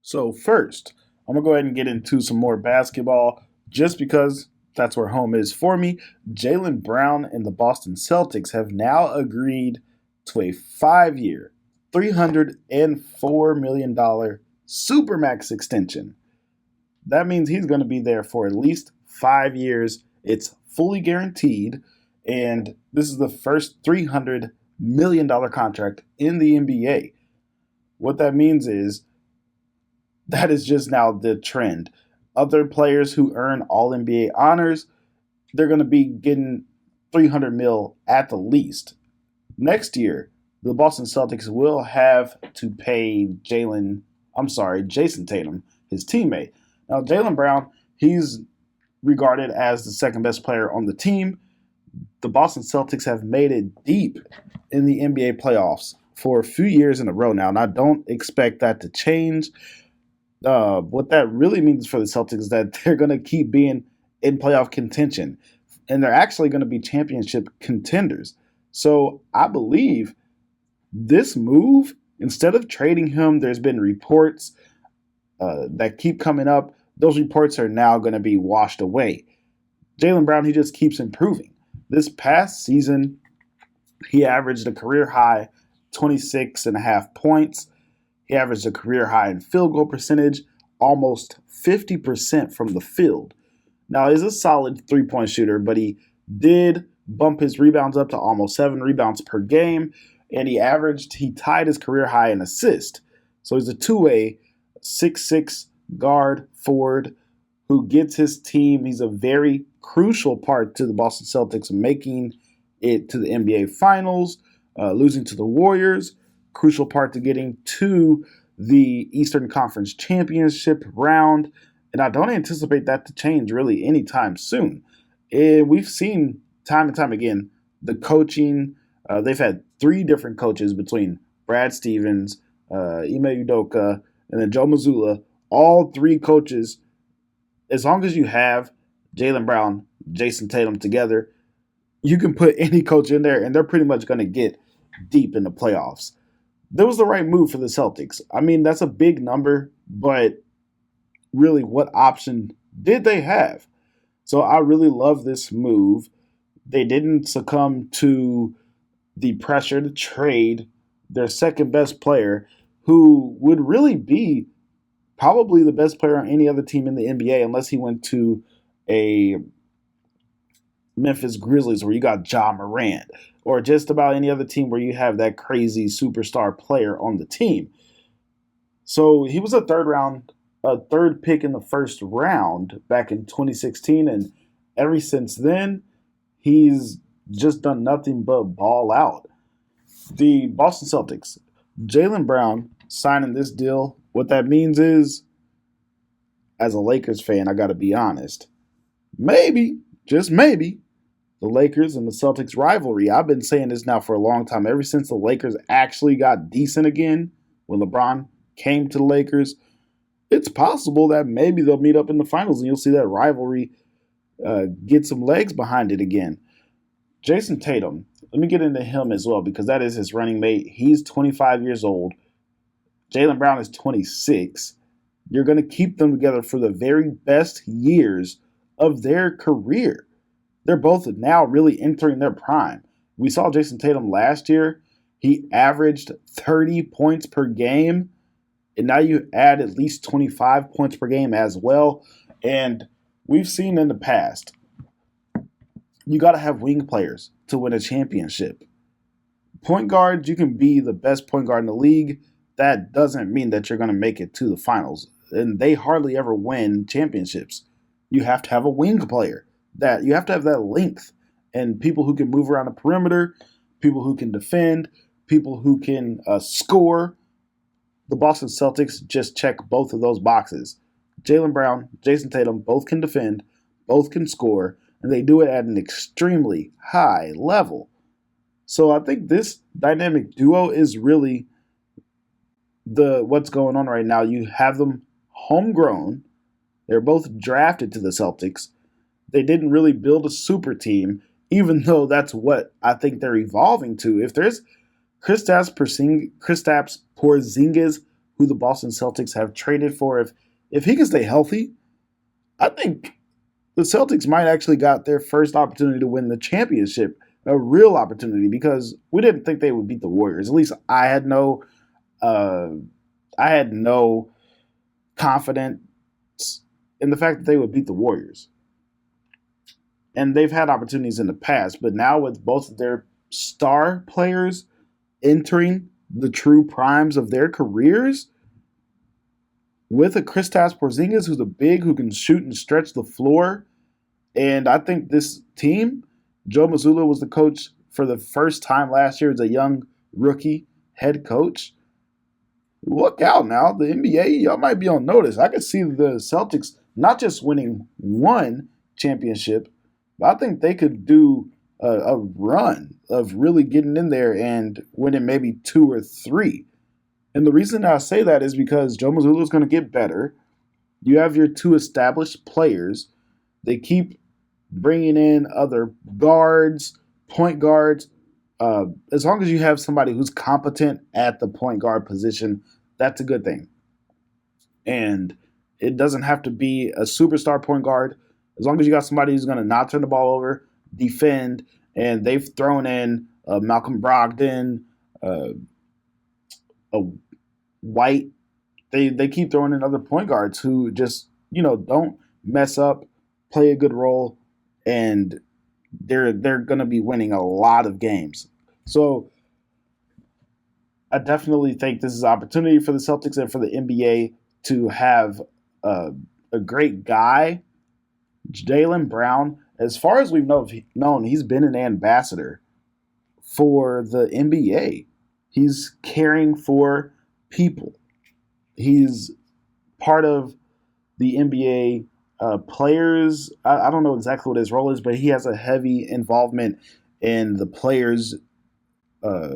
So first, I'm gonna go ahead and get into some more basketball just because that's where home is for me. Jaylen Brown and the Boston Celtics have now agreed to a 5-year, $304 million supermax extension. That means he's going to be there for at least 5 years. It's fully guaranteed, and this is the first $300 million contract in the NBA. What that means is that is just now the trend. Other players who earn all NBA honors, they're going to be getting 300 mil at the least. Next year, the Boston Celtics will have to pay Jason Tatum, his teammate. Now, Jaylen Brown, he's regarded as the second best player on the team. The Boston Celtics have made it deep in the NBA playoffs for a few years in a row now, and I don't expect that to change. What that really means for the Celtics is that they're going to keep being in playoff contention, and they're actually going to be championship contenders. So I believe this move, instead of trading him, there's been reports that keep coming up. Those reports are now going to be washed away. Jaylen Brown, he just keeps improving. This past season, he averaged a career high 26 and a half points. He averaged a career high in field goal percentage, almost 50% from the field. Now, he's a solid three-point shooter, but he did bump his rebounds up to almost 7 rebounds per game, and he tied his career high in assist. So he's a two-way, 6'6" guard forward who gets his team. He's a very crucial part to the Boston Celtics making it to the NBA Finals, losing to the Warriors, crucial part to getting to the Eastern Conference Championship round. And I don't anticipate that to change really anytime soon. And we've seen time and time again the coaching. They've had 3 different coaches between Brad Stevens, Ime Udoka, and then Joe Mazzulla. All 3 coaches, as long as you have Jaylen Brown, Jason Tatum together, you can put any coach in there and they're pretty much going to get deep in the playoffs. That was the right move for the Celtics. I mean, that's a big number, but really, what option did they have? So I really love this move. They didn't succumb to the pressure to trade their second best player, who would really be probably the best player on any other team in the NBA unless he went to a Memphis Grizzlies where you got Ja Morant, or just about any other team where you have that crazy superstar player on the team. So he was a third pick in the first round back in 2016, and ever since then, he's just done nothing but ball out. The Boston Celtics, Jaylen Brown signing this deal, what that means is, as a Lakers fan, I got to be honest, maybe, just maybe, the Lakers and the Celtics rivalry. I've been saying this now for a long time, ever since the Lakers actually got decent again when LeBron came to the Lakers. It's possible that maybe they'll meet up in the finals and you'll see that rivalry get some legs behind it again. Jason Tatum, let me get into him as well because that is his running mate. He's 25 years old. Jaylen Brown is 26. You're going to keep them together for the very best years of their career. They're both now really entering their prime. We saw Jason Tatum last year. He averaged 30 points per game, and now you add at least 25 points per game as well. And we've seen in the past, you got to have wing players to win a championship. Point guard, you can be the best point guard in the league. That doesn't mean that you're going to make it to the finals. And they hardly ever win championships. You have to have a wing player. That you have to have that length and people who can move around the perimeter, people who can defend, people who can score. The Boston Celtics just check both of those boxes. Jaylen Brown, Jason Tatum, both can defend, both can score, and they do it at an extremely high level. So I think this dynamic duo is really what's going on right now. You have them homegrown. They're both drafted to the Celtics. They didn't really build a super team, even though that's what I think they're evolving to. If there's Kristaps Porzingis, who the Boston Celtics have traded for. If he can stay healthy, I think the Celtics might actually got their first opportunity to win the championship, a real opportunity, because we didn't think they would beat the Warriors. At least I had no confidence in the fact that they would beat the Warriors. And they've had opportunities in the past, but now with both of their star players entering the true primes of their careers, with a Kristaps Porzingis who's a big who can shoot and stretch the floor, and I think this team, Joe Mazzulla was the coach for the first time last year as a young rookie head coach. Look out now, the NBA, y'all might be on notice. I could see the Celtics not just winning one championship, but I think they could do a run of really getting in there and winning maybe 2 or 3. And the reason I say that is because Joe Mazzulla is going to get better. You have your 2 established players. They keep bringing in other guards, point guards. As long as you have somebody who's competent at the point guard position, that's a good thing. And it doesn't have to be a superstar point guard. As long as you got somebody who's going to not turn the ball over, defend, and they've thrown in Malcolm Brogdon, a White. They keep throwing in other point guards who just, don't mess up, play a good role, and they're going to be winning a lot of games. So I definitely think this is an opportunity for the Celtics and for the NBA to have a great guy, Jaylen Brown. As far as we've known, he's been an ambassador for the NBA. He's caring for people. He's part of the NBA players. I don't know exactly what his role is, but he has a heavy involvement in the players'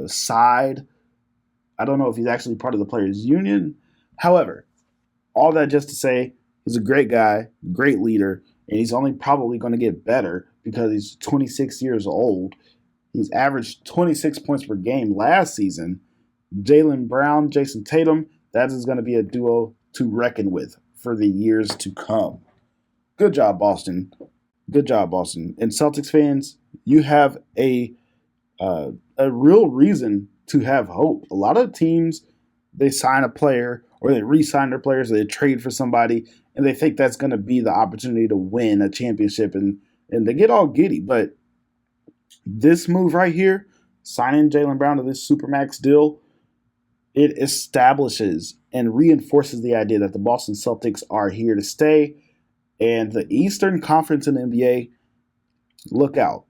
side. I don't know if he's actually part of the players' union. However, all that just to say, he's a great guy, great leader, and he's only probably going to get better because he's 26 years old. He's averaged 26 points per game last season. Jaylen Brown, Jason Tatum, that is going to be a duo to reckon with for the years to come. Good job, Boston. Good job, Boston. And Celtics fans, you have a real reason to have hope. A lot of teams, they sign a player or they re-sign their players, or they trade for somebody, and they think that's going to be the opportunity to win a championship, and they get all giddy. But this move right here, signing Jaylen Brown to this Supermax deal, it establishes and reinforces the idea that the Boston Celtics are here to stay. And the Eastern Conference in the NBA, look out.